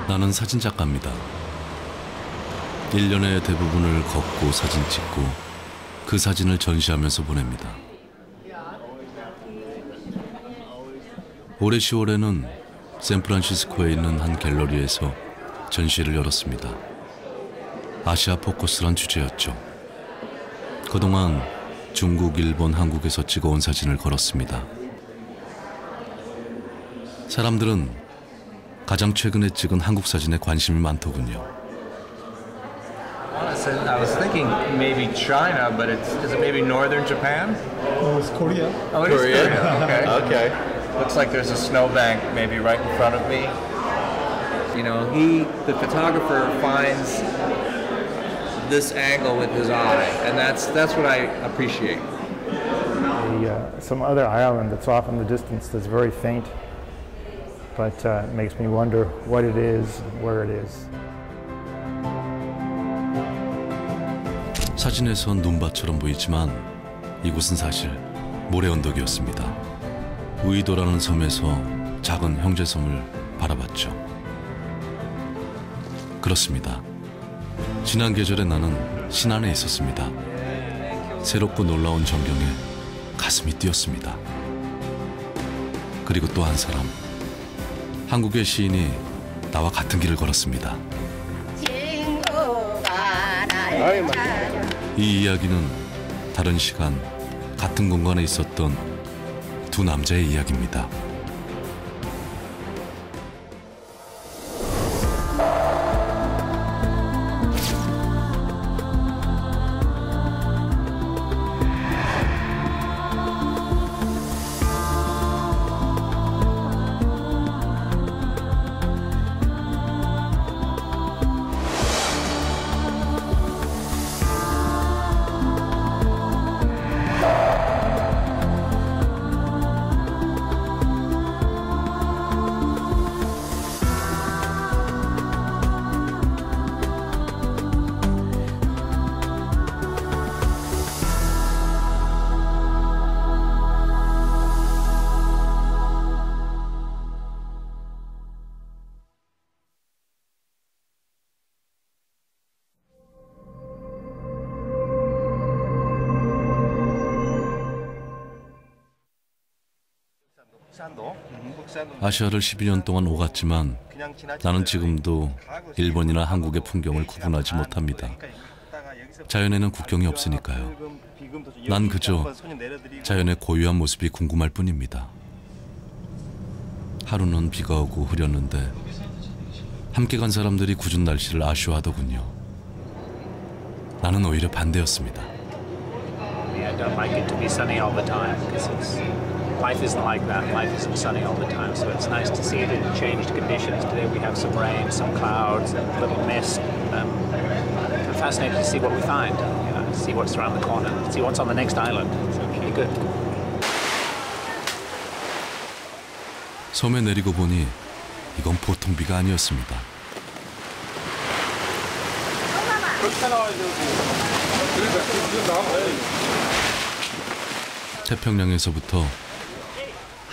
나는 사진작가입니다. 1년의 대부분을 걷고 사진 찍고 그 사진을 전시하면서 보냅니다. 올해 10월에는 샌프란시스코에 있는 한 갤러리에서 전시를 열었습니다. 아시아 포커스란 주제였죠. 그동안 중국, 일본, 한국에서 찍어온 사진을 걸었습니다. 사람들은 가장 최근에 찍은 한국 사진에 관심이 많더군요. I was thinking maybe China, but is it maybe northern Japan? Oh, it's Korea. Oh, it is Korea. Okay. Okay. Looks like there's a snowbank maybe right in front of me. You know, the photographer finds this angle with his eye, and that's what I appreciate. Some other island that's off in the distance that's very faint, but it makes me wonder what it is, where it is. 사진에선 눈밭처럼 보이지만 이곳은 사실 모래 언덕이었습니다. 우이도라는 섬에서 작은 형제섬을 바라봤죠. 그렇습니다. 지난 계절에 나는 신안에 있었습니다. 새롭고 놀라운 전경에 가슴이 뛰었습니다. 그리고 또 한 사람, 한국의 시인이 나와 같은 길을 걸었습니다. 이 이야기는 다른 시간, 같은 공간에 있었던 두 남자의 이야기입니다. 아시아를 12년 동안 오갔지만 나는 지금도 일본이나 한국의 풍경을 구분하지 못합니다. 자연에는 국경이 없으니까요. 난 그저 자연의 고유한 모습이 궁금할 뿐입니다. 하루는 비가 오고 흐렸는데 함께 간 사람들이 궂은 날씨를 아쉬워하더군요. 나는 오히려 반대였습니다. Life isn't like that. Life isn't sunny all the time, so it's nice to see it in changed conditions. Today we have some rain, some clouds, a little mist. I'm fascinated to see what we find, you know, see what's around the corner, see what's on the next island. It's really good. 섬에 내리고 보니 이건 보통 비가 아니었습니다. 태평양에서부터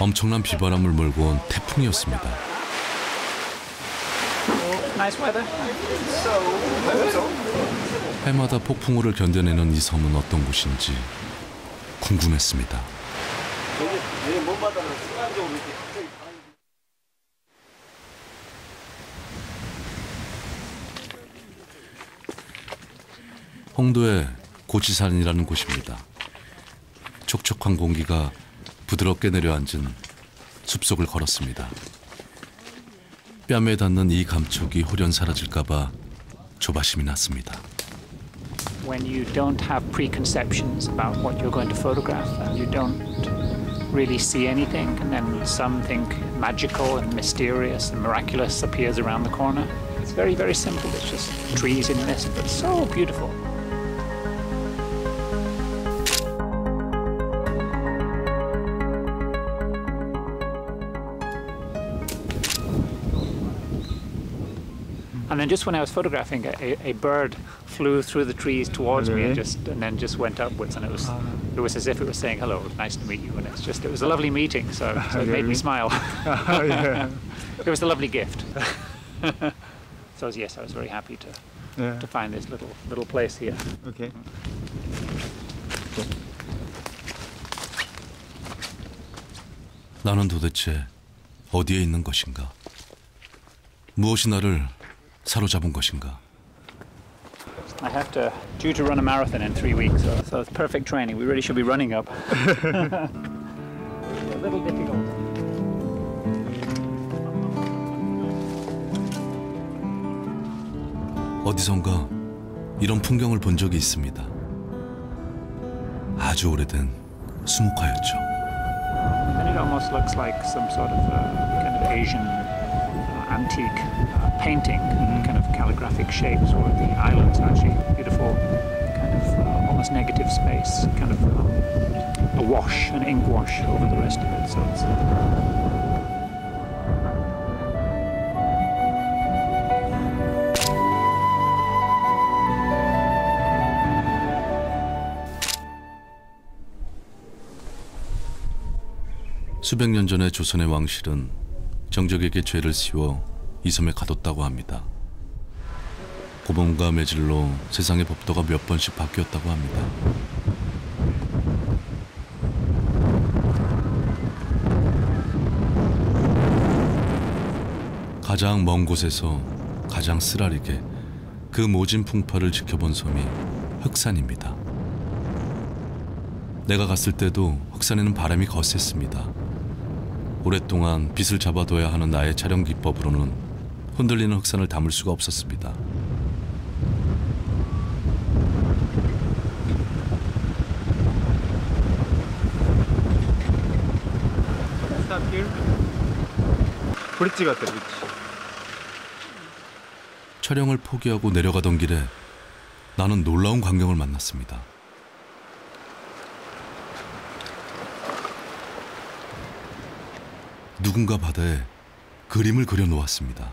엄청난 비바람을 몰고 온 태풍이었습니다. 해마다 폭풍우를 견뎌내는 이 섬은 어떤 곳인지 궁금했습니다. 홍도의 고치산이라는 곳입니다. 촉촉한 공기가 부드럽게 내려앉은 숲속을 걸었습니다. 뺨에 닿는 이 감촉이 홀연 사라질까봐 조바심이 났습니다. When you don't have preconceptions about what you're going to photograph and you don't really see anything, and then something magical and mysterious and miraculous appears around the corner. It's very, very simple. It's just trees in mist, but so beautiful. And then just when I was photographing, a bird flew through the trees towards me and then just went upwards, and it was as if it was saying hello, nice to meet you, and it was a lovely meeting, so it made me smile. It was a lovely gift. So yes, I was very happy to Yeah. find this little place here. Okay. 나는 도대체 어디에 있는 것인가? 무엇이 나를 사로잡은 것인가? I have due to run a marathon in 3 weeks, so it's perfect training. We really should be running up. A little difficult. 어디선가 이런 풍경을 본 적이 있습니다. 아주 오래된 수묵화였죠. And it almost looks like some sort of kind of Asian antique painting, kind of calligraphic shapes, where the islands are actually beautiful, kind of almost negative space, kind of a wash, an ink wash over the rest of it. So it's 수백 년 전의 조선의 왕실은 정적에게 죄를 씌워 이 섬에 가뒀다고 합니다. 고범과 매질로 세상의 법도가 몇 번씩 바뀌었다고 합니다. 가장 먼 곳에서 가장 쓰라리게 그 모진 풍파를 지켜본 섬이 흑산입니다. 내가 갔을 때도 흑산에는 바람이 거셌습니다. 오랫동안 빛을 잡아둬야 하는 나의 촬영 기법으로는 흔들리는 흑산을 담을 수가 없었습니다. Stop here. 브릿지 같아, 브릿지. 촬영을 포기하고 내려가던 길에 나는 놀라운 광경을 만났습니다. 누군가 바다에 그림을 그려놓았습니다.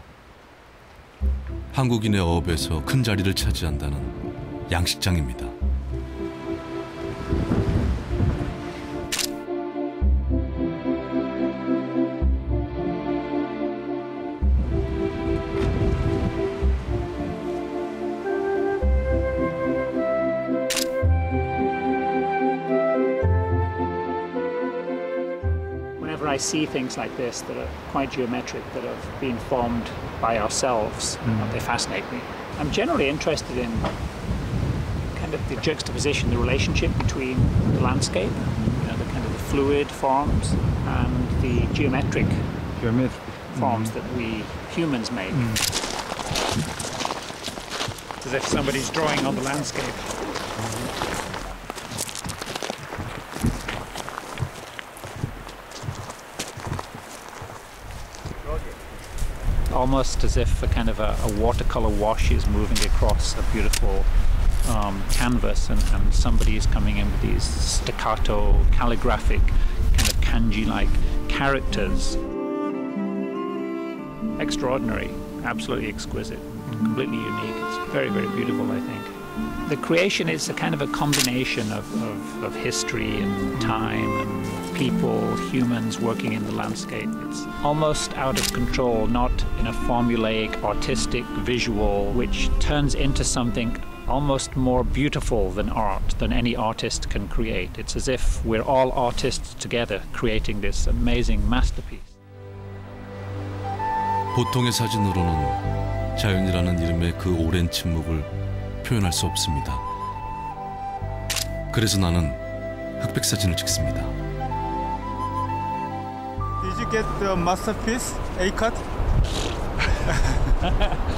한국인의 어업에서 큰 자리를 차지한다는 양식장입니다. whenever I see things like this that are quite geometric, that have been formed by ourselves, they fascinate me. I'm generally interested in kind of the juxtaposition, the relationship between the landscape, you know, the kind of the fluid forms, and the geometric forms that we humans make. It's as if somebody's drawing on the landscape. Almost as if a kind of a watercolor wash is moving across a beautiful canvas, and somebody is coming in with these staccato, calligraphic, kind of kanji-like characters. Extraordinary, absolutely exquisite, completely unique. It's very, very beautiful, I think. The creation is a kind of a combination of history and time and people, humans working in the landscape. It's almost out of control, not in a formulaic, artistic visual, which turns into something almost more beautiful than art, than any artist can create. It's as if we're all artists together creating this amazing masterpiece. 보통의 사진으로는 자연이라는 이름의 그 오랜 침묵을 표현할 수 없습니다. 그래서 나는 흑백 사진을 찍습니다. Did you get the masterpiece, A-cut?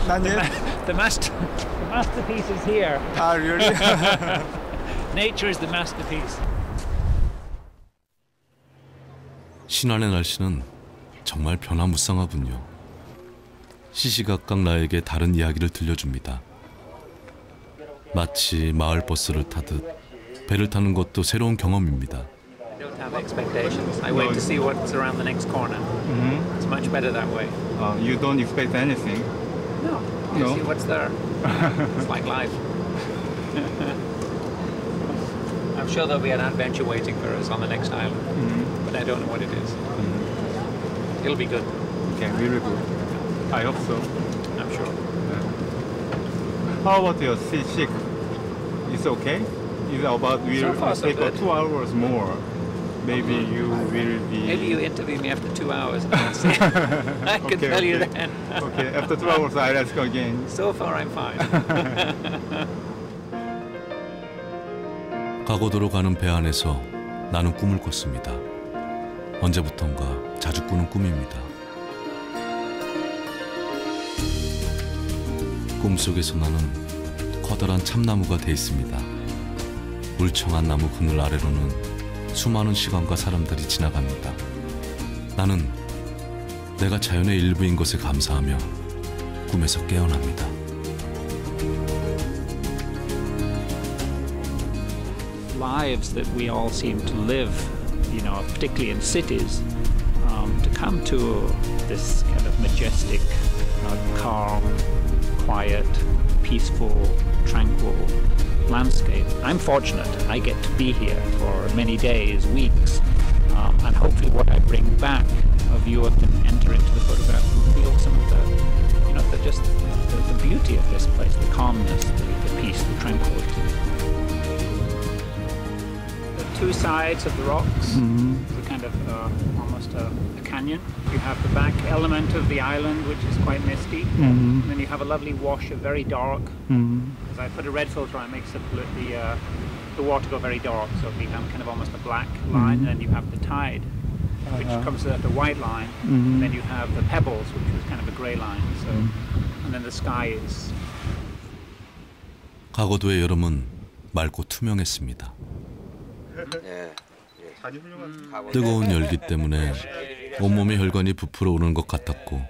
Not yet? The masterpiece is here. Ah, really? Nature is the masterpiece. 신안의 날씨는 정말 변화무쌍하군요. 시시각각 나에게 다른 이야기를 들려줍니다. 마치 마을 버스를 타듯 배를 타는 것도 새로운 경험입니다. I don't have expectations. I wait to see what's around the next corner. It's much better that way. You don't expect anything? No, you No? see what's there. It's like life. I'm sure there'll be an adventure waiting for us on the next island, but I don't know what it is. It'll be good, Okay, really good. I hope so. I'm sure. How about your seasick? It's okay? It's about So far, so take good. 2 hours more. Maybe you will be. Maybe you interview me after 2 hours and I'll see. I can Okay, tell you okay. then. Okay, after 2 hours I'll ask again. So far I'm fine. 가고도로 가는 배 안에서 나는 꿈을 꿨습니다. 언제부턴가 자주 꾸는 꿈입니다. 꿈속에서 나는 커다란 참나무가 돼 있습니다. 울청한 나무 그늘 아래로는 수많은 시간과 사람들이 지나갑니다. 나는 내가 자연의 일부인 것에 감사하며 꿈에서 깨어납니다. Lives that we all seem to live, you know, particularly in cities, to come to this kind of majestic, calm, quiet, peaceful, tranquil landscape. I'm fortunate. I get to be here for many days, weeks, and hopefully what I bring back, a viewer can enter into the photograph and feel some of the, you know, the beauty of this place, the calmness, the peace, the tranquility. The two sides of the rocks, the kind of almost a canyon. You have the back element of the island, which is quite misty, and then you have a lovely wash of very dark. As I put a red filter on, it makes the water go very dark, so it becomes kind of almost a black line. And then you have the tide, which comes at the white line, and then you have the pebbles, which was kind of a grey line. So, and then the sky is. 가고도의 여름은 맑고 투명했습니다. 뜨거운 열기 때문에 온몸의 혈관이 부풀어 오르는 것 같았고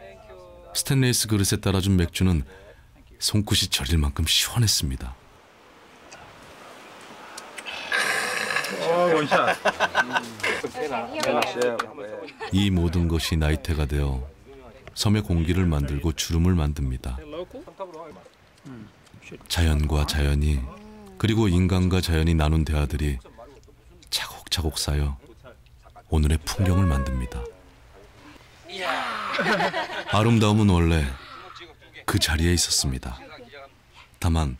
스테인리스 그릇에 따라준 맥주는 손끝이 저릴 만큼 시원했습니다. 이 모든 것이 나이테가 되어 섬의 공기를 만들고 주름을 만듭니다. 자연과 자연이 그리고 인간과 자연이 나눈 대화들이 차곡차곡 쌓여 오늘의 풍경을 만듭니다. 아름다움은 원래 그 자리에 있었습니다. 다만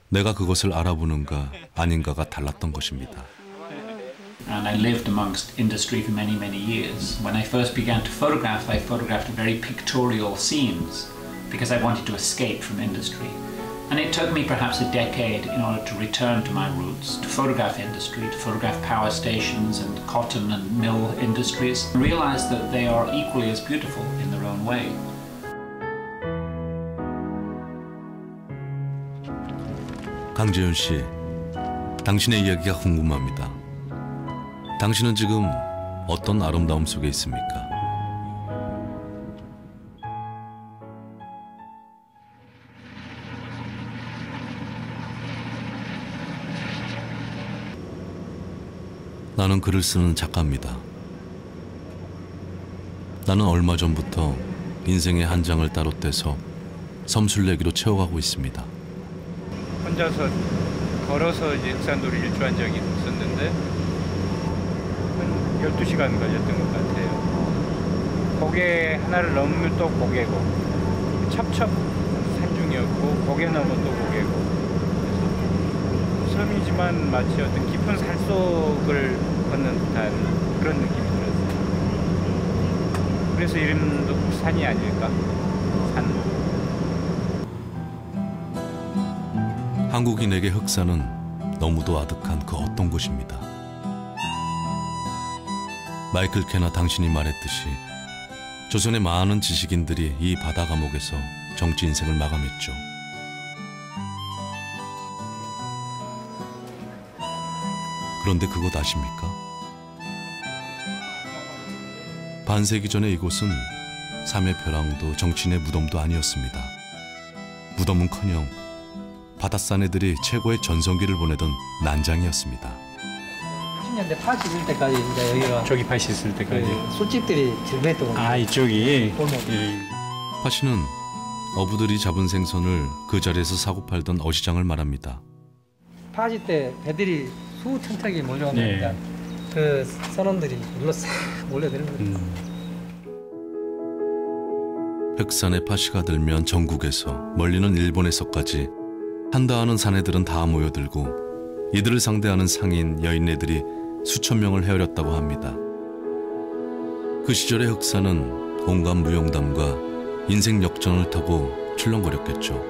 내가 그것을 알아보는가 아닌가가 달랐던 것입니다. And I lived amongst industry for many, many years. When I first began to photograph, I photographed very pictorial scenes because I wanted to escape from industry. And it took me perhaps a decade in order to return to my roots, to photograph industry, to photograph power stations and cotton and mill industries, and realize that they are equally as beautiful in their own way. 강재윤 씨, 당신의 이야기가 궁금합니다. 당신은 지금 어떤 아름다움 속에 있습니까? 나는 글을 쓰는 작가입니다. 나는 얼마 전부터 인생의 한 장을 따로 떼서 섬술내기로 채워가고 있습니다. 혼자서 걸어서 이제 흑산도를 일주한 적이 있었는데 한 12시간 걸렸던 것 같아요. 고개 하나를 넘으면 또 고개고 첩첩 산중이었고 고개 넘어 또 고개고 그래서 섬이지만 마치 어떤 깊은 산속을 걷는 듯한 그런 느낌이 들었어요. 그래서 이름도 산이 아닐까? 산. 한국인에게 흑산은 너무도 아득한 그 어떤 곳입니다. 마이클 캐나 당신이 말했듯이 조선의 많은 지식인들이 이 바다 감옥에서 정치 인생을 마감했죠. 그런데 그것 아십니까? 반세기 전에 이곳은 삼해 벼랑도 정치인의 무덤도 아니었습니다. 무덤은커녕 바닷사내들이 최고의 전성기를 보내던 난장이었습니다. 80년대 81때까지 이제 여기가 저기 밭이 있을 때까지. 술집들이 즐거했던 겁니다. 아 이쪽이. 파시는 어부들이 잡은 생선을 그 자리에서 사고 팔던 어시장을 말합니다. 파지 때 배들이 수천척이 몰려오니까 네. 그 선원들이 일로 싹 몰려드는 거예요. 흑산에 파시가 들면 전국에서 멀리는 일본에서까지 한다하는 사내들은 다 모여들고 이들을 상대하는 상인 여인네들이 수천 명을 헤아렸다고 합니다. 그 시절의 흑사는 온갖 무용담과 인생 역전을 타고 출렁거렸겠죠.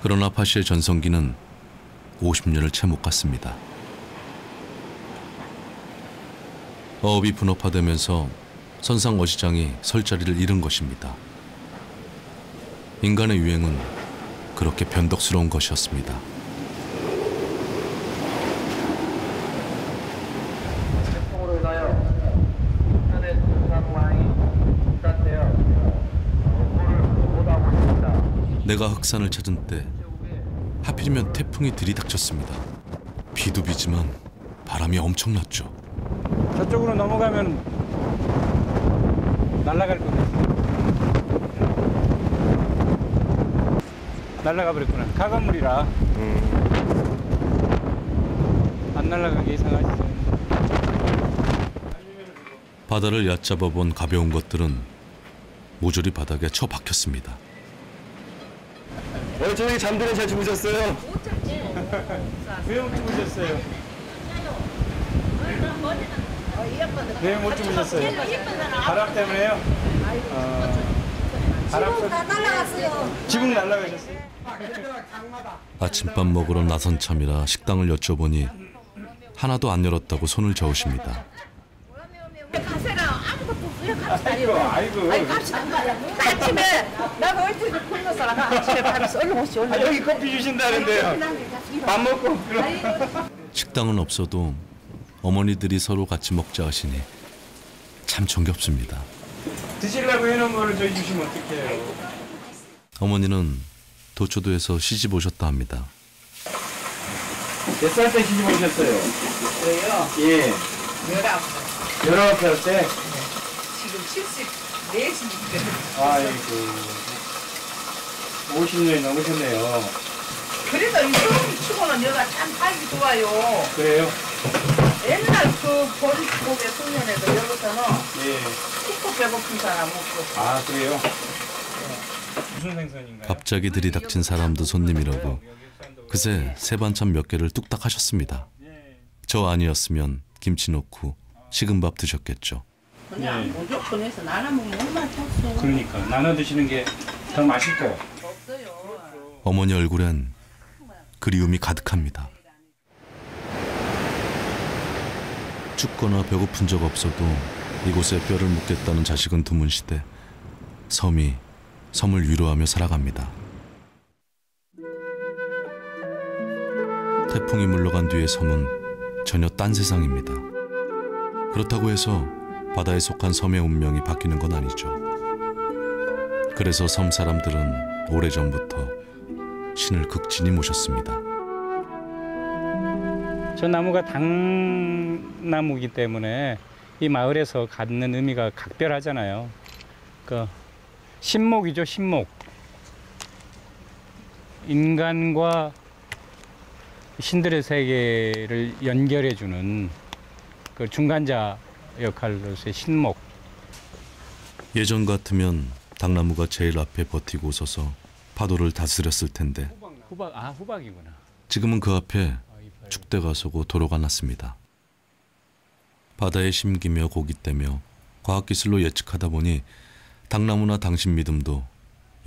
그러나 파시의 전성기는 50년을 채 못 갔습니다. 어업이 분업화되면서 선상 어시장이 설 자리를 잃은 것입니다. 인간의 유행은 그렇게 변덕스러운 것이었습니다. 태풍으로 인하여 인터넷 상황이 불안해요. 물을 못 하고 있습니다. 내가 흑산을 찾은 때 하필이면 태풍이 들이닥쳤습니다. 비도 비지만 바람이 엄청났죠. 저쪽으로 넘어가면 날아갈 거네. 날아가 버렸구나. 가간물이라. 안 날아가게 이상하지. 바다를 얕잡아 본 가벼운 것들은 모조리 바닥에 처박혔습니다. 저녁에 잠들어 잘 주무셨어요? 왜 못 주무셨어요? 왜 못 주무셨어요? 바람 때문에요? 바람 다 날아갔어요. 지붕 날아가셨어요? 아침밥 먹으러 나선 참이라 식당을 여쭤보니 하나도 안 열었다고 손을 저으십니다. 가세라 아무것도 없어요. 갑시다. 아이고. 아니 갑시다. 아침에 나가 얼핏 굶어서 아침에 밥에서 얼른 오시 얼른. 여기 커피 주신다는데요. 밥 먹고. 식당은 없어도 어머니들이 서로 같이 먹자 하시니 참 정겹습니다. 드시려고 해놓은 거를 저희 주시면 어떡해요. 어머니는 도초도에서 시집 오셨다 합니다. 몇 살 때 시집 오셨어요? 저요. 예. 19살 때? 지금 74시니까. 아이고. 50년이 넘으셨네요. 그래도 이 소름 치고는 여가 참 살기 좋아요. 그래요? 옛날 그 보리고개 소년에도 여기서는 예. 죽고 배고픈 사람 없고. 아, 그래요? 무슨 생선인가요? 갑자기 들이닥친 사람도 손님이라고 그새 새 반찬 몇 개를 뚝딱 하셨습니다. 저 아니었으면 김치 넣고 식은 밥 드셨겠죠. 그냥 무조건 해서 나눠 먹으면 얼마나 좋소. 그러니까 나눠 드시는 게 더 맛있고. 어머니 얼굴엔 그리움이 가득합니다. 춥거나 배고픈 적 없어도 이곳에 뼈를 묻겠다는 자식은 드문 시대 섬이 섬을 위로하며 살아갑니다. 태풍이 물러간 뒤의 섬은 전혀 딴 세상입니다. 그렇다고 해서 바다에 속한 섬의 운명이 바뀌는 건 아니죠. 그래서 섬 사람들은 오래전부터 신을 극진히 모셨습니다. 저 나무가 당나무이기 때문에 이 마을에서 갖는 의미가 각별하잖아요. 그 신목이죠, 신목. 인간과 신들의 세계를 연결해주는 그 중간자 역할로서의 신목. 예전 같으면 당나무가 제일 앞에 버티고 서서 파도를 다스렸을 텐데 후박이구나. 지금은 그 앞에 축대가 서고 도로가 났습니다. 바다에 심기며 고기 떼며 과학기술로 예측하다 보니 당나무나 당신 믿음도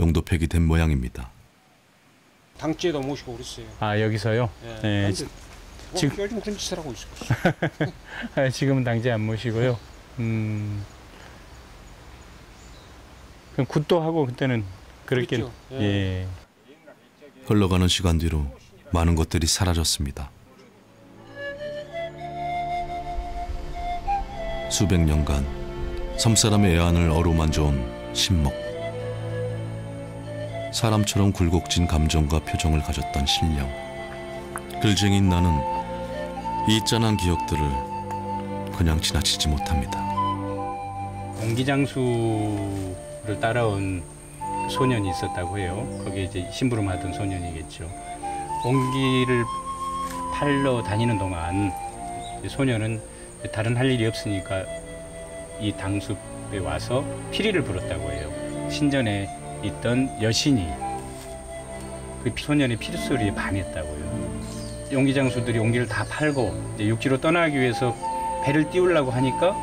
용도 폐기된 모양입니다. 당지에도 모시고 그랬어요. 아, 여기서요? 네. 지금 요즘 그런 짓을 하고 있어. 지금은 당제 안 모시고요. 그럼 굿도 하고 그때는 그렇게. 그렇죠. 예. 흘러가는 시간 뒤로 많은 것들이 사라졌습니다. 수백 년간 섬사람의 애안을 어루만져온 신목. 사람처럼 굴곡진 감정과 표정을 가졌던 신령. 글쟁인 나는 이 짠한 기억들을 그냥 지나치지 못합니다. 옹기장수를 따라온 소년이 있었다고 해요. 거기에 이제 심부름하던 소년이겠죠. 옹기를 팔러 다니는 동안 소년은 다른 할 일이 없으니까 이 당숲 와서 피리를 불었다고 해요. 신전에 있던 여신이 그 소년의 피리소리에 반했다고요. 용기장수들이 용기를 다 팔고 이제 육지로 떠나기 위해서 배를 띄우려고 하니까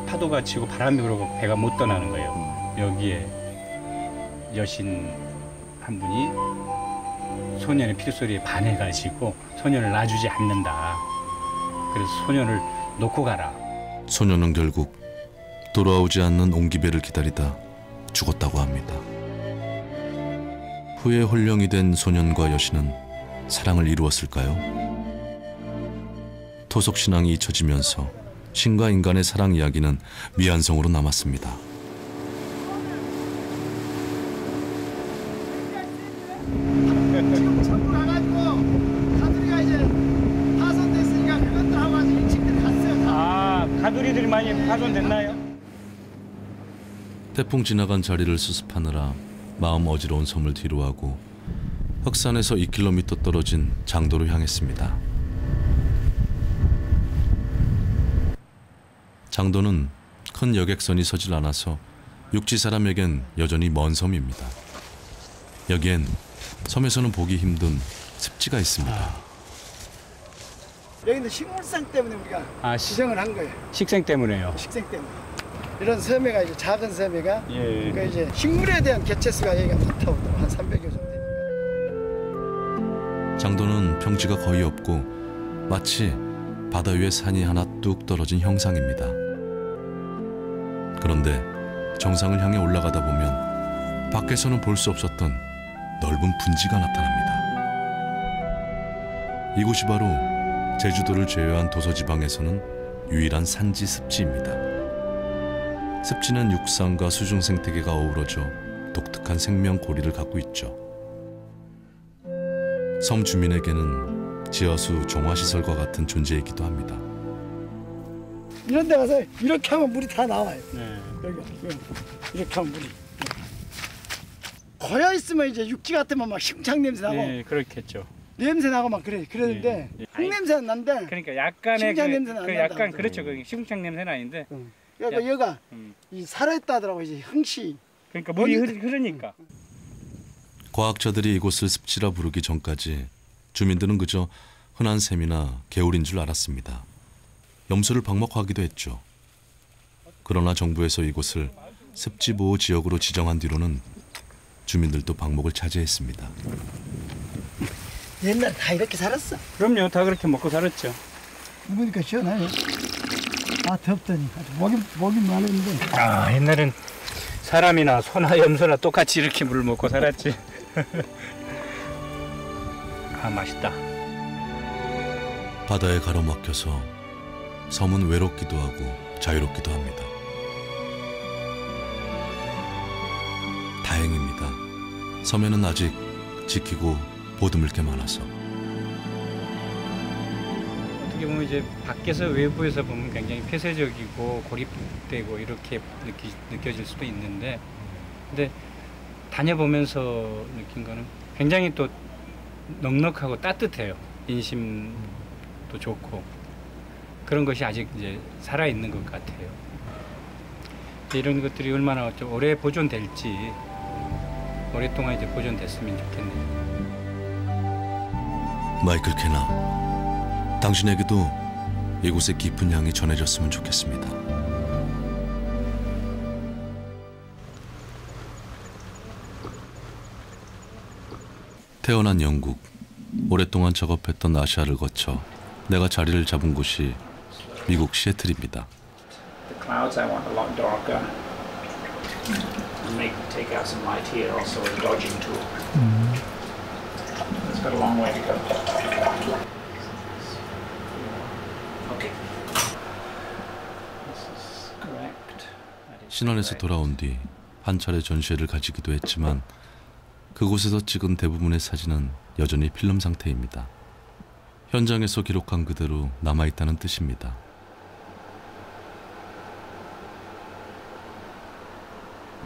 파도가 치고 바람이 불어서 배가 못 떠나는 거예요. 여기에 여신 한 분이 소년의 피리소리에 반해가지고 소년을 놔주지 않는다. 그래서 소년을 놓고 가라. 소년은 결국 돌아오지 않는 옹기배를 기다리다 죽었다고 합니다. 후에 혼령이 된 소년과 여신은 사랑을 이루었을까요? 토속신앙이 잊혀지면서 신과 인간의 사랑 이야기는 미완성으로 남았습니다. 지금 전부 나가지고 가두리가 이제 파손됐으니까 그것도 하고 아직 일찍들 갔어요. 아, 가두리들이 많이 파손됐나요? 태풍 지나간 자리를 수습하느라 마음 어지러운 섬을 뒤로하고 흑산에서 2km 떨어진 장도로 향했습니다. 장도는 큰 여객선이 서질 않아서 육지 사람에겐 여전히 먼 섬입니다. 여기엔 섬에서는 보기 힘든 습지가 있습니다. 여기는 식물상 때문에 우리가 지정을 한 거예요. 식생 때문에요. 식생 때문에. 이런 섬에가 이제 작은 섬에가 예. 그 이제 식물에 대한 개체수가 여기가 많다고 한 300여 정도 되니까. 장도는 평지가 거의 없고 마치 바다 위에 산이 하나 뚝 떨어진 형상입니다. 그런데 정상을 향해 올라가다 보면 밖에서는 볼 수 없었던 넓은 분지가 나타납니다. 이곳이 바로 제주도를 제외한 도서지방에서는 유일한 산지 습지입니다. 습지는 육상과 수중 생태계가 어우러져 독특한 생명 고리를 갖고 있죠. 섬 주민에게는 지하수 종화시설과 같은 존재이기도 합니다. 이런 데 가서 이렇게 하면 물이 다 나와요. 네. 여기 이렇게 하면 물이. 고여 있으면 이제 육지 같으면 막 심창 냄새 나고. 네, 그렇겠죠. 냄새 나고 막 그러는데 흙냄새는 난데. 그러니까 약간의 심장 냄새는 안 난다. 약간 그렇죠. 그 식물창 냄새는 아닌데. 그러니까 여기가 이 살아있다더라고 이제 흥씨. 그러니까 물이 흐르니까. 과학자들이 이곳을 습지라 부르기 전까지 주민들은 그저 흔한 샘이나 개울인 줄 알았습니다. 염소를 방목하기도 했죠. 그러나 정부에서 이곳을 습지보호 지역으로 지정한 뒤로는 주민들도 방목을 자제했습니다. 옛날에 다 이렇게 살았어. 그럼요. 다 그렇게 먹고 살았죠. 입으니까 시원하네. 아 덥더니 목이 마르는데. 아, 옛날엔 사람이나 소나 염소나 똑같이 이렇게 물을 먹고 살았지. 아, 맛있다. 바다에 가로막혀서 섬은 외롭기도 하고 자유롭기도 합니다. 다행입니다. 섬에는 아직 지키고 보듬을 게 많아서. 어떻게 보면 이제 밖에서 외부에서 보면 굉장히 폐쇄적이고 고립되고 이렇게 느껴질 수도 있는데, 근데 다녀보면서 느낀 거는 굉장히 또 넉넉하고 따뜻해요. 인심도 좋고 그런 것이 아직 이제 살아 있는 것 같아요. 이런 것들이 얼마나 좀 오래 보존될지, 오랫동안 이제 보존됐으면 좋겠네요. 마이클 캐나, 당신에게도 이곳의 깊은 향이 전해졌으면 좋겠습니다. 태어난 영국, 오랫동안 작업했던 아시아를 거쳐 내가 자리를 잡은 곳이 미국 시애틀입니다. The clouds I want a lot darker. And take out some light here, also a dodging tool. It's got a long way to go. Okay. This is correct. 신안에서 돌아온 뒤 한 차례 전시회를 가지기도 했지만 그곳에서 찍은 대부분의 사진은 여전히 필름 상태입니다. 현장에서 기록한 그대로 남아있다는 뜻입니다.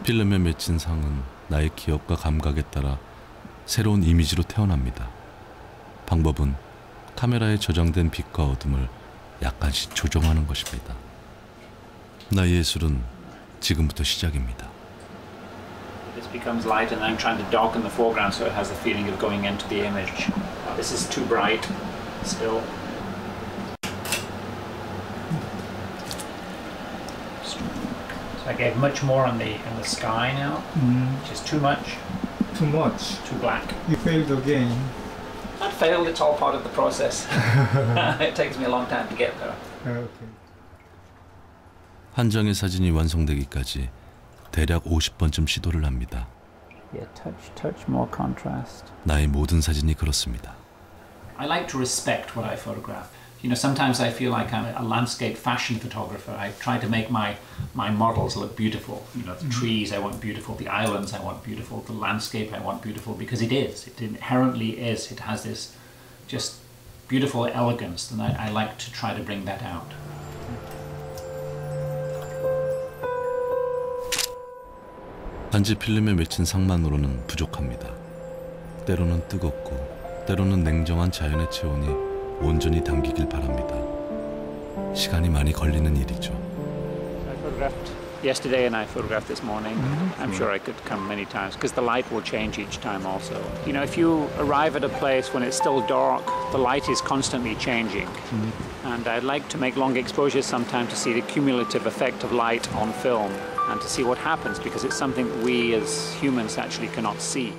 필름에 맺힌 상은 나의 기억과 감각에 따라 새로운 이미지로 태어납니다. 방법은 카메라에 저장된 빛과 어둠을 약간씩 조정하는 것입니다. 나의 예술은 지금부터 시작입니다. This becomes light and I'm trying to darken the foreground so it has the feeling of going into the image. This is too bright still. So I gave much more in the sky now, which is too much. Too much. Too black. You failed again. Not failed, it's all part of the process. It takes me a long time to get there. Okay. 한 장의 사진이 완성되기까지 대략 50번쯤 시도를 합니다. Yeah, touch more contrast. 나의 모든 사진이 그렇습니다. I like to respect what I photograph. You know, sometimes I feel like I'm a landscape fashion photographer. I try to make my models look beautiful. You know, the trees I want beautiful, the islands I want beautiful, the landscape I want beautiful, because it is. It inherently is. It has this just beautiful elegance, and I like to try to bring that out. 단지 필름에 맺힌 상만으로는 부족합니다. 때로는 뜨겁고 때로는 냉정한 자연의 체온이 온전히 담기길 바랍니다. 시간이 많이 걸리는 일이죠. I photographed yesterday and I photographed this morning. I'm sure I could come many times because the light will change each time also. You know, if you arrive at a place when it's still dark, the light is constantly changing. And I'd like to make long exposures sometime to see the cumulative effect of light on film and to see what happens because it's something that we as humans actually cannot see.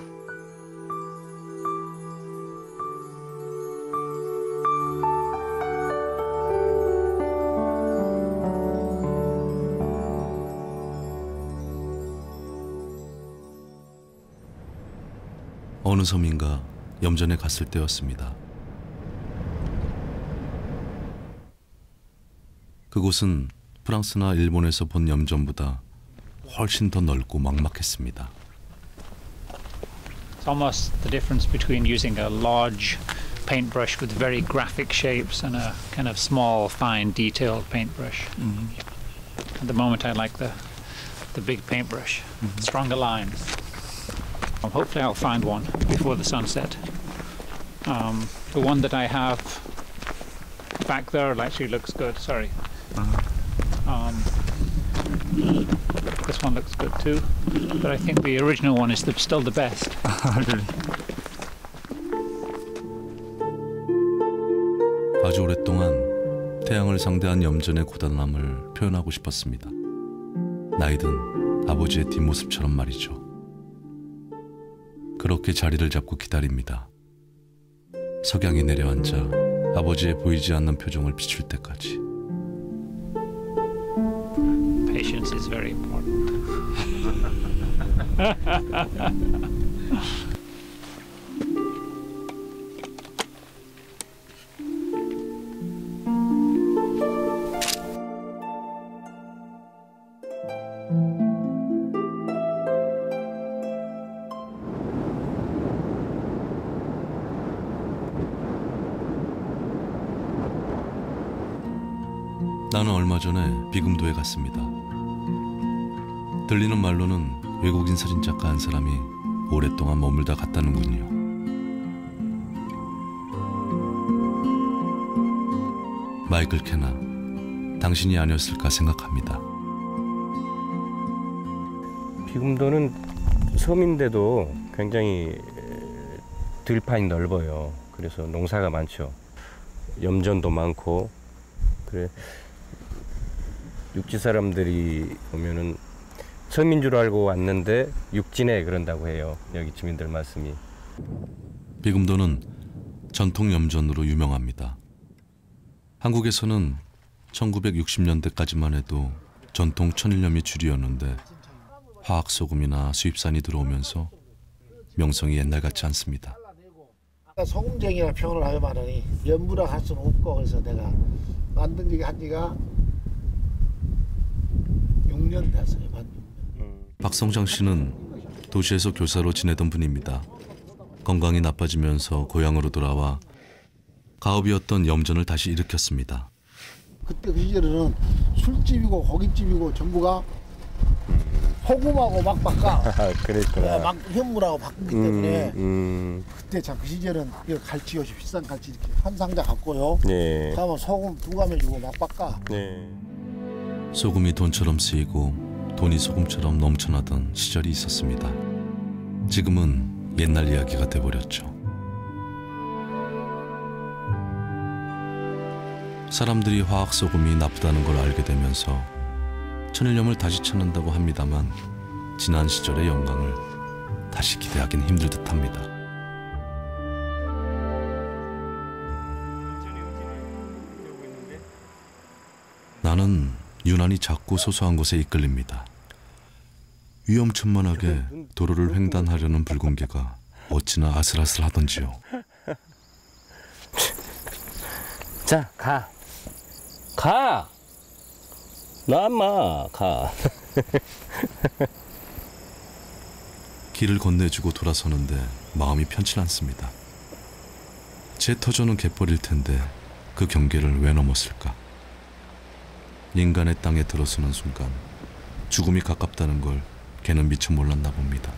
어느 섬인가 염전에 갔을 때였습니다. 그곳은 프랑스나 일본에서 본 염전보다 훨씬 더 넓고 막막했습니다. It's almost the difference between using a large paintbrush with very graphic shapes and a kind of small, fine, detailed paintbrush. At the moment I like the big paintbrush, stronger lines. Hopefully I'll find one before the sunset. The one that I have back there actually looks good, sorry. This one looks good too, but I think the original one is still the best. 아주 오랫동안 태양을 상대한 염전의 고단함을 표현하고 싶었습니다. 나이든 아버지의 뒷모습처럼 말이죠. 그렇게 자리를 잡고 기다립니다. 석양이 내려앉아 아버지의 보이지 않는 표정을 비출 때까지. Patience is very important. 나는 얼마 전에 비금도에 갔습니다. 들리는 말로는 외국인 사진작가 한 사람이 오랫동안 머물다 갔다는군요. 마이클 캐나, 당신이 아니었을까 생각합니다. 비금도는 섬인데도 굉장히 들판이 넓어요. 그래서 농사가 많죠. 염전도 많고. 그래 육지 사람들이 보면은 섬인 줄 알고 왔는데 육지네 그런다고 해요. 여기 주민들 말씀이. 비금도는 전통 염전으로 유명합니다. 한국에서는 1960년대까지만 해도 전통 천일염이 주류였는데 화학소금이나 수입산이 들어오면서 명성이 옛날 같지 않습니다. 소금쟁이라 표현을 하면은 염부라 할 수는 없고 그래서 내가 만든 지가 6년 됐어요. 박성장 씨는 도시에서 교사로 지내던 분입니다. 건강이 나빠지면서 고향으로 돌아와 가업이었던 염전을 다시 일으켰습니다. 그때 그 시절에는 술집이고 고깃집이고 전부가 소금하고 막 바꿔. 그랬구나. 막 현물하고 바꾸기 때문에 그때 참 그 시절은 갈치 비싼 갈치 이렇게 한 상자 갖고요. 네. 가면 소금 2가면 주고 막 바꿔. 네. 소금이 돈처럼 쓰이고 돈이 소금처럼 넘쳐나던 시절이 있었습니다. 지금은 옛날 이야기가 돼버렸죠. 사람들이 화학소금이 나쁘다는 걸 알게 되면서 천일염을 다시 찾는다고 합니다만 지난 시절의 영광을 다시 기대하긴 힘들 듯합니다. 나는 유난히 작고 소소한 곳에 이끌립니다. 위험천만하게 도로를 횡단하려는 붉은 개가 어찌나 아슬아슬하던지요. 자, 가. 가! 나 인마 가. 길을 건네주고 돌아서는데 마음이 편치 않습니다. 제 터전은 갯벌일 텐데 그 경계를 왜 넘었을까? 인간의 땅에 들어서는 순간 죽음이 가깝다는 걸 걔는 미처 몰랐나 봅니다.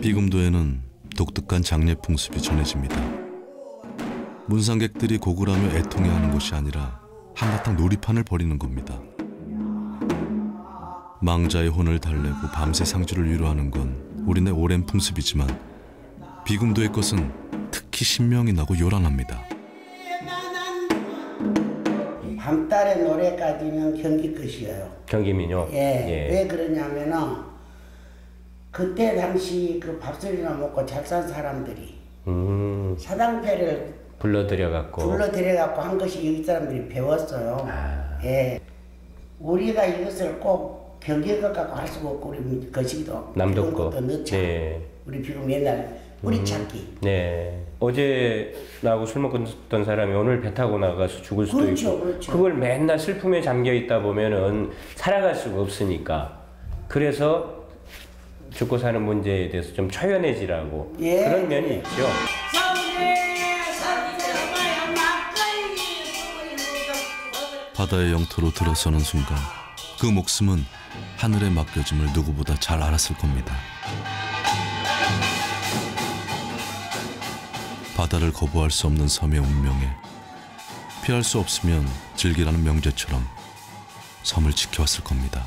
비금도에는 독특한 장례 풍습이 전해집니다. 문상객들이 고글하며 애통해하는 것이 아니라 한바탕 놀이판을 벌이는 겁니다. 망자의 혼을 달래고 밤새 상주를 위로하는 건 우리네 오랜 풍습이지만 비금도의 것은 특히 신명이 나고 요란합니다. 밤달의 노래까지는 경기 것이에요. 경기민요? 예. 왜 그러냐면은 그때 당시 그 밥술이나 먹고 잘 산 사람들이 사당패를 불러들여갖고 한 것이 여기 사람들이 배웠어요. 예. 우리가 이것을 꼭 경기것 갖고 할 수가 없고 우리 거시기도 남도 거 넣자. 네. 우리 지금 옛날 뿌리 찾기. 네. 어제 나하고 술 먹고 있던 사람이 오늘 배 타고 나가서 죽을 수도 있고 그렇죠. 그걸 맨날 슬픔에 잠겨 있다 보면은 살아갈 수가 없으니까 그래서 죽고 사는 문제에 대해서 좀 초연해지라고 그런 면이 있죠. 바다의 영토로 들어서는 순간 그 목숨은 하늘에 맡겨짐을 누구보다 잘 알았을 겁니다. 바다를 거부할 수 없는 섬의 운명에 피할 수 없으면 즐기라는 명제처럼 섬을 지켜왔을 겁니다.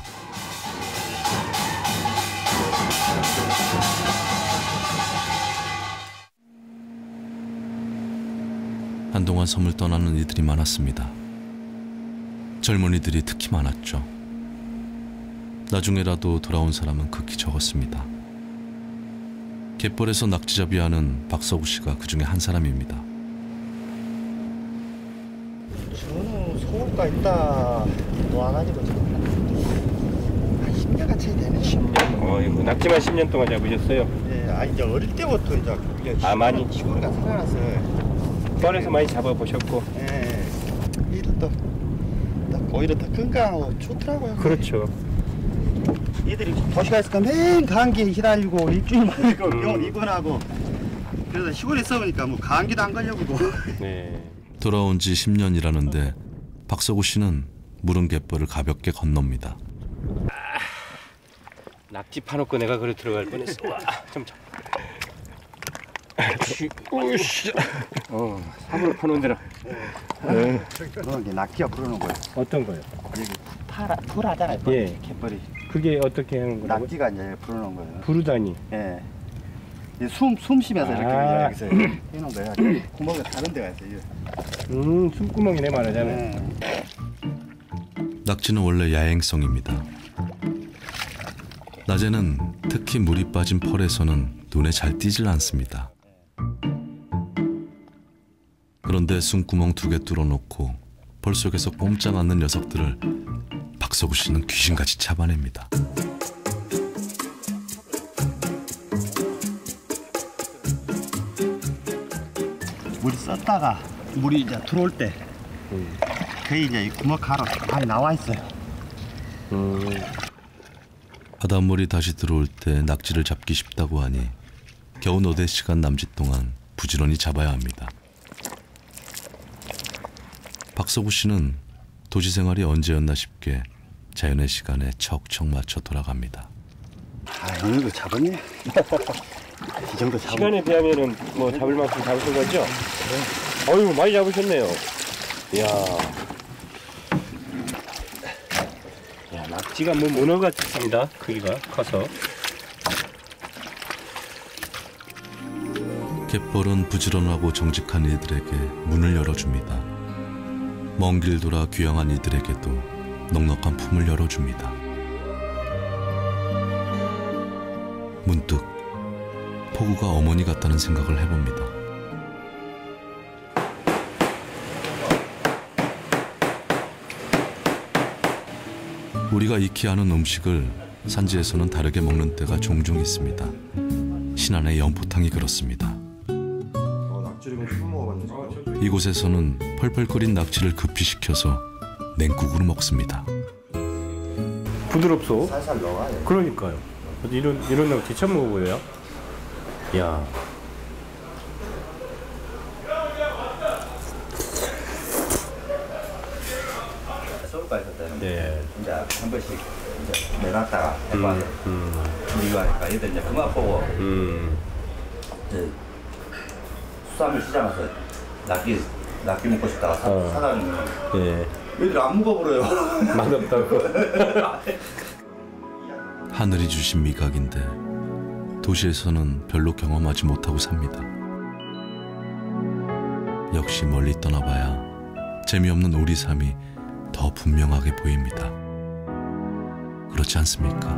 한동안 섬을 떠나는 이들이 많았습니다. 젊은이들이 특히 많았죠. 나중에라도 돌아온 사람은 극히 적었습니다. 갯벌에서 낙지잡이하는 박서구 씨가 그 중에 한 사람입니다. 저는 소금가 있다 놓아가지고 한 10년 같이 되네. 10년? 낙지만 10년 동안 잡으셨어요? 네, 이제 어릴 때부터 이제 많이? 시골가 살아났어요. 뻘에서 많이 잡아보셨고? 네, 이들도 오히려 더 건강하고 좋더라고요. 그렇죠. 얘들이 도시가에서 맨 감기에 시달리고 일주일 만에 병원 입원하고 그래서 시골에 있으니까 뭐 감기도 안 걸려보고. 네. 돌아온 지 10년이라는데 박서구 씨는 물은 갯벌을 가볍게 건넙니다. 낙지 파놓고 내가 그래 들어갈 뻔했어. 좀 오씨. 사부로 파놓은 데라. 그런 게 낙지가 부르는 거예요. 어떤 거요? 여기 풀하잖아요. 예. 갯벌이. 그게 어떻게 하는 거예요? 낙지가 이제 부르는 거예요. 부르다니. 예. 숨 쉬면서 이렇게 여기서 해놓은 거예요. 구멍이 다른 데가 있어요. 숨구멍이네 말하자면. 낙지는 원래 야행성입니다. 낮에는 특히 물이 빠진 펄에서는 눈에 잘 띄질 않습니다. 그런데 숨구멍 2개 뚫어놓고 벌 속에서 꼼짝 않는 녀석들을 박서구 씨는 귀신같이 잡아냅니다. 물이 썼다가 물이 이제 들어올 때 거의 이제 구멍 가로 많이 나와 있어요. 바닷물이 다시 들어올 때 낙지를 잡기 쉽다고 하니 겨우 4-5시간 남짓 동안 부지런히 잡아야 합니다. 박서구 씨는 도시 생활이 언제였나 싶게 자연의 시간에 척척 맞춰 돌아갑니다. 오늘도 잡았네. 이 정도 잡은. 시간에 비하면은 뭐 잡을 만큼 잡으신 거죠? 네. 어휴, 많이 잡으셨네요. 이야. 야, 낙지가 뭐 문어 같습니다. 크기가 커서. 갯벌은 부지런하고 정직한 이들에게 문을 열어줍니다. 먼 길 돌아 귀향한 이들에게도 넉넉한 품을 열어줍니다. 문득 포구가 어머니 같다는 생각을 해봅니다. 우리가 익히 아는 음식을 산지에서는 다르게 먹는 때가 종종 있습니다. 신안의 연포탕이 그렇습니다. 낙지를 처음 먹어봤는데. 이곳에서는 펄펄 끓인 낙지를 급히 식혀서 냉국으로 먹습니다. 부드럽소? 살살 넣어야 돼. 그러니까요. 이런 낙지 처음 먹어보여요. 이야. 서울까지 갈 때는 네. 이제 한 번씩 이제 내놨다가 해봐야 돼. 이거 하니까 얘들 이제 그만 보고 이제 수산물 시장 가서 낙지 먹고 싶다가 사다니면 네. 얘들 안 먹어버려요. 맛없다고. 하늘이 주신 미각인데 도시에서는 별로 경험하지 못하고 삽니다. 역시 멀리 떠나봐야 재미없는 우리 삶이 더 분명하게 보입니다. 그렇지 않습니까?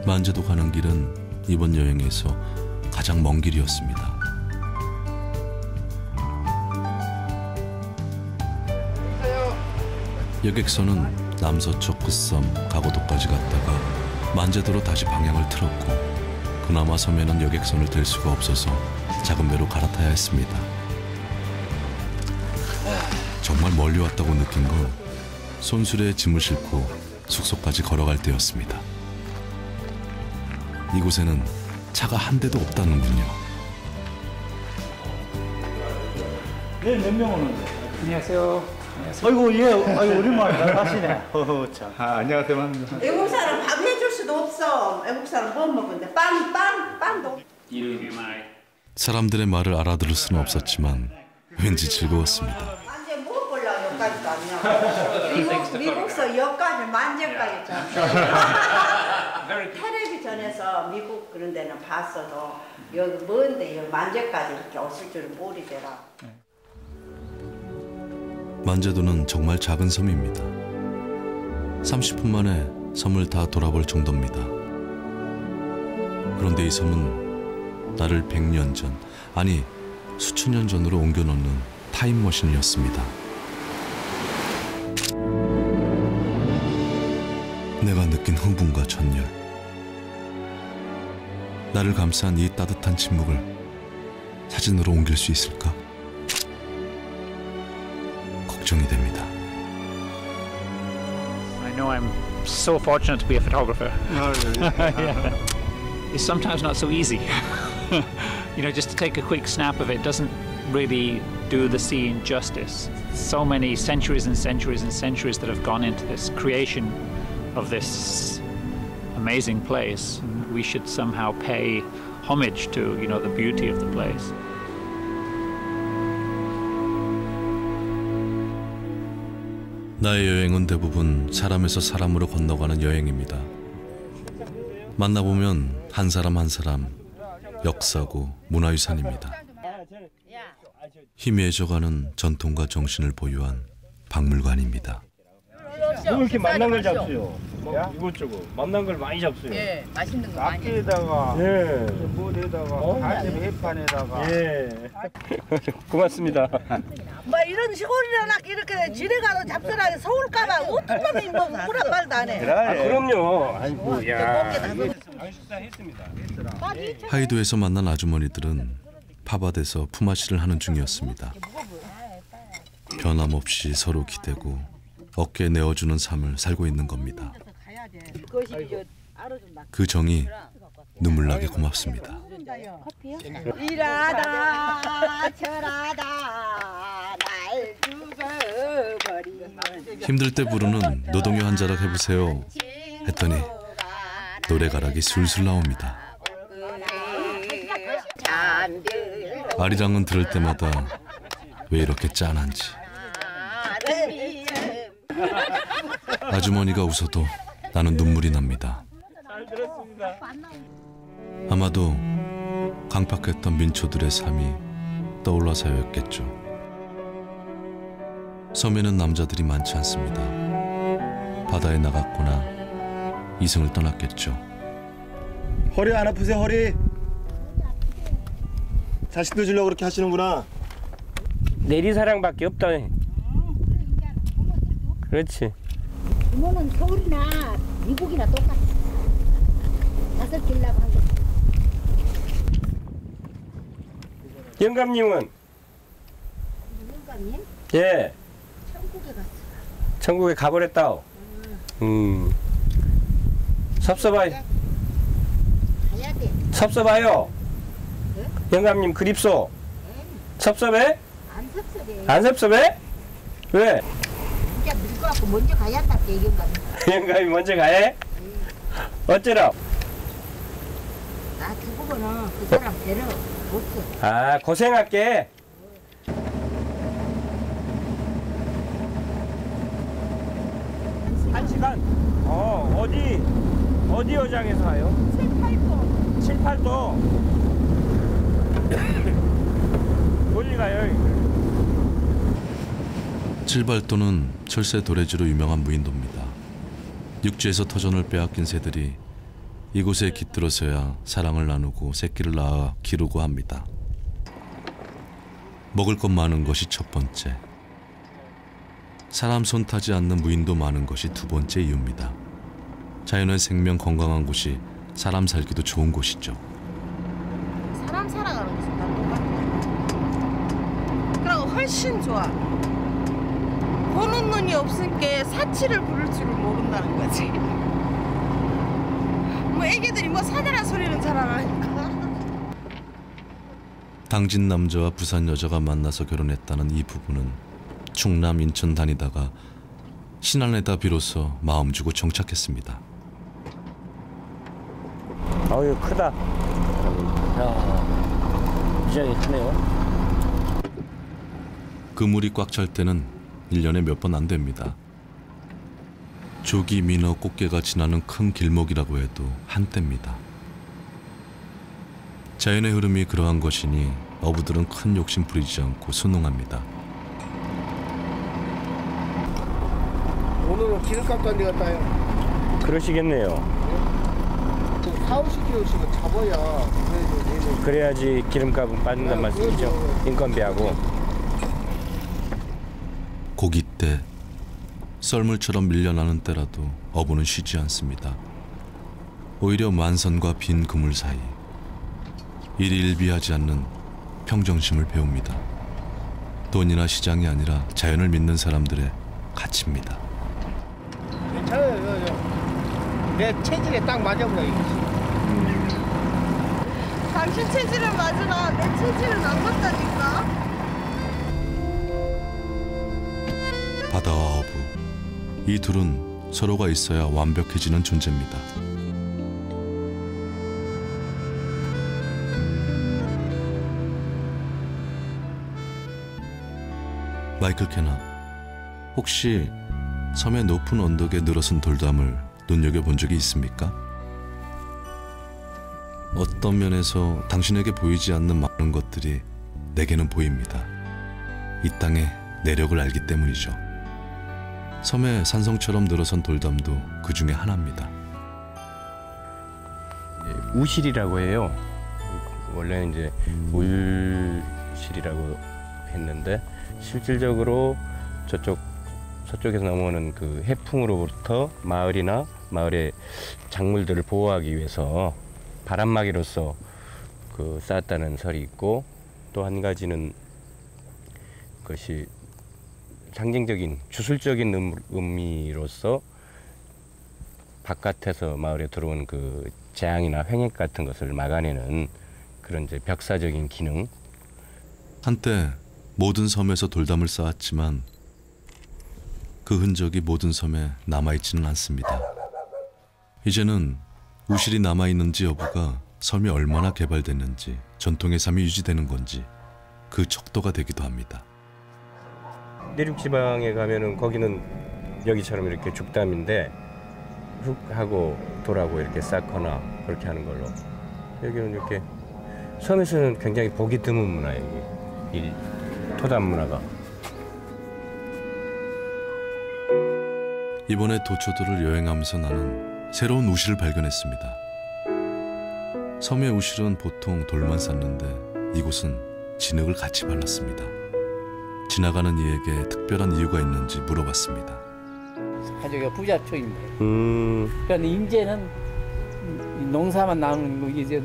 만제도 가는 길은 이번 여행에서 가장 먼 길이었습니다. 여객선은 남서쪽 끝섬 가고도까지 갔다가 만제도로 다시 방향을 틀었고 그나마 섬에는 여객선을 댈 수가 없어서 작은 배로 갈아타야 했습니다. 정말 멀리 왔다고 느낀 건 손수레에 짐을 싣고 숙소까지 걸어갈 때였습니다. 이곳에는 차가 한 대도 없다는군요. 내일 몇 명 오는데? 안녕하세요. 아이고 예, 아이고 오랜만에 나가시네. 참. 안녕하세요. 외국 사람 밥 해줄 수도 없어. 외국 사람 뭐 먹는데 빵도. 사람들의 말을 알아들을 수는 없었지만 왠지 즐거웠습니다. 만재 뭐 보려고 여기까지도 왔냐. 미국서 여기까지 만재까지 텔레비전에서 미국 그런 데는 봤어도 여기 먼데 여기 만재까지 이렇게 없을 줄은 모르더라. 만제도는 정말 작은 섬입니다. 30분 만에 섬을 다 돌아볼 정도입니다. 그런데 이 섬은 나를 100년 전, 아니 수천 년 전으로 옮겨놓는 타임머신이었습니다. 내가 느낀 흥분과 전열, 나를 감싼 이 따뜻한 침묵을 사진으로 옮길 수 있을까? 걱정이 됩니다. I know I'm so fortunate to be a photographer. Yeah. It's sometimes not so easy. You know, just to take a quick snap of it doesn't really do the scene justice. So many centuries and centuries and centuries that have gone into this creation of this amazing place. And we should somehow pay homage to, you know, the beauty of the place. 나의 여행은 대부분 사람에서 사람으로 건너가는 여행입니다. 만나보면 한 사람 한 사람 역사고 문화유산입니다. 희미해져가는 전통과 정신을 보유한 박물관입니다. 뭐 이렇게 만난 걸 잡수요? 이것저것 만난 걸 많이 잡수요. 예, 맛있는 거 많이. 앞에다가, 예, 뭐에다가, 갈색 해판에다가. 예. 고맙습니다. 뭐 이런 시골이나 이렇게 지뢰 가서 잡수라니 서울 가봐 어떤 놈이 뭐 뭐란 말도 안 해. 그럼요. 아이고, 야. 하이도에서 만난 아주머니들은 팝밭에서 품앗이를 하는 중이었습니다. 변함없이 서로 기대고 어깨에 내어주는 삶을 살고 있는 겁니다. 그 정이 눈물나게 고맙습니다. 일하다 절하다 날 죽어버리면 힘들 때 부르는 노동요 한 자락 해보세요. 했더니 노래가락이 술술 나옵니다. 아리랑은 들을 때마다 왜 이렇게 짠한지. 아주머니가 웃어도 나는 눈물이 납니다. 아마도 강팍했던 민초들의 삶이 떠올라서였겠죠. 섬에는 남자들이 많지 않습니다. 바다에 나갔거나 이승을 떠났겠죠. 허리 안 아프세요, 허리? 자식들 주려고 그렇게 하시는구나. 내리사랑밖에 없다. 그렇지. 부모는 서울이나 미국이나 똑같아. 낯을 길라고 한 거. 영감님은? 영감님? 예. 천국에 갔어. 천국에 가버렸다. 섭섭아요. 가야 돼. 섭섭아요. 네? 영감님 그립소. 섭섭해? 안 섭섭해. 안 섭섭해? 왜? 진짜 늙어갖고 먼저 가야 한다, 영감이. 영감이 먼저 가해? 어쩌라? 나 죽으면은 그 사람 데려 못 써. 아, 고생할게. 한 시간? 어디 여장에서 와요? 7, 8도. 7, 8도? 멀리 가요. 7발도는 철새 도래지로 유명한 무인도입니다. 육지에서 터전을 빼앗긴 새들이 이곳에 깃들어서야 사랑을 나누고 새끼를 낳아 기르고 합니다. 먹을 것 많은 것이 첫 번째, 사람 손 타지 않는 무인도 많은 것이 두 번째 이유입니다. 자연의 생명 건강한 곳이 사람 살기도 좋은 곳이죠. 사람 살아가는 곳이 다 똑같아. 그리고 훨씬 좋아. 보는 눈이 없으니까 사치를 부를 줄을 모른다는 거지. 뭐 애기들이 뭐 사자란 소리는 잘 안 하니까. 당진 남자와 부산 여자가 만나서 결혼했다는 이 부부는 충남 인천 다니다가 신안에다 비로소 마음 주고 정착했습니다. 어유 크다. 야, 굉장히 크네요. 그물이 꽉 찰 때는 1년에 몇 번 안 됩니다. 조기, 민어, 꽃게가 지나는 큰 길목이라고 해도 한때입니다. 자연의 흐름이 그러한 것이니 어부들은 큰 욕심 부리지 않고 순응합니다. 오늘은 기름값도 안 되겠다요. 그러시겠네요. 40kg씩은 잡아야 그래야지 기름값은 빠진단 말씀이죠. 인건비하고. 고깃대, 썰물처럼 밀려나는 때라도 어부는 쉬지 않습니다. 오히려 만선과 빈 그물 사이 일이 일비하지 않는 평정심을 배웁니다. 돈이나 시장이 아니라 자연을 믿는 사람들의 가치입니다. 괜찮아요. 내 체질에 딱 맞아보라 이거지. 당신 체질은 맞으나 내 체질은 안 맞다니까. 바다와 어부, 이 둘은 서로가 있어야 완벽해지는 존재입니다. 마이클 캐나, 혹시 섬의 높은 언덕에 늘어선 돌담을 눈여겨본 적이 있습니까? 어떤 면에서 당신에게 보이지 않는 많은 것들이 내게는 보입니다. 이 땅의 내력을 알기 때문이죠. 섬의 산성처럼 늘어선 돌담도 그 중에 하나입니다. 우실이라고 해요. 원래는 이제 울실이라고 했는데 실질적으로 서쪽에서 넘어오는 그 해풍으로부터 마을이나 마을의 작물들을 보호하기 위해서 바람막이로서 그 쌓았다는 설이 있고, 또 한 가지는 그것이 상징적인 주술적인 의미로서 바깥에서 마을에 들어온 그 재앙이나 횡액 같은 것을 막아내는 그런 이제 벽사적인 기능. 한때 모든 섬에서 돌담을 쌓았지만 그 흔적이 모든 섬에 남아있지는 않습니다. 이제는 우실이 남아있는지 여부가 섬이 얼마나 개발됐는지, 전통의 삶이 유지되는 건지 그 척도가 되기도 합니다. 내륙 지방에 가면은 거기는 여기처럼 이렇게 죽담인데 흙하고 돌하고 이렇게 쌓거나 그렇게 하는 걸로, 여기는 이렇게 섬에서는 굉장히 보기 드문 문화예요. 이 토담 문화가. 이번에 도초도를 여행하면서 나는 새로운 우실을 발견했습니다. 섬의 우실은 보통 돌만 쌓는데 이곳은 진흙을 같이 발랐습니다. 지나가는 이에게 특별한 이유가 있는지 물어봤습니다. 가족이 부자촌인데. 그러니까 이제는 농사만 나오는 거 이제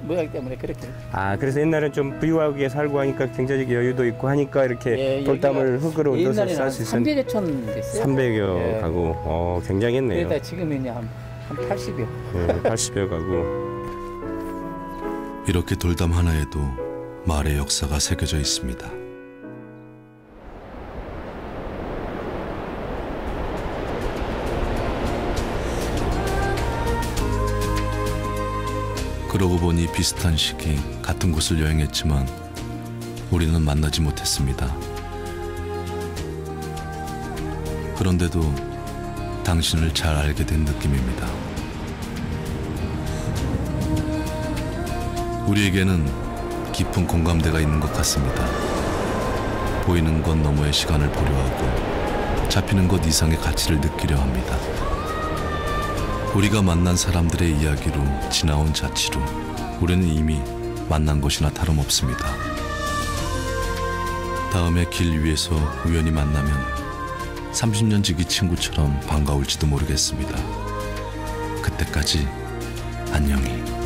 뭐하기 때문에 그렇게. 아, 그래서 옛날엔 좀 부유하게 살고 하니까 경제적 여유도 있고 하니까 이렇게 돌담을 흙으로 얹어서 쌀 수 있었는데. 300여 촌 됐어요. 300여 가구. 굉장했네요. 그러다 지금은 한 80여. 네, 80여 가구. 이렇게 돌담 하나에도 마을의 역사가 새겨져 있습니다. 그러고 보니 비슷한 시기 같은 곳을 여행했지만 우리는 만나지 못했습니다. 그런데도 당신을 잘 알게 된 느낌입니다. 우리에게는 깊은 공감대가 있는 것 같습니다. 보이는 것 너머의 시간을 보려 하고 잡히는 것 이상의 가치를 느끼려 합니다. 우리가 만난 사람들의 이야기로 지나온 자취로 우리는 이미 만난 것이나 다름없습니다. 다음에 길 위에서 우연히 만나면 30년 지기 친구처럼 반가울지도 모르겠습니다. 그때까지 안녕히.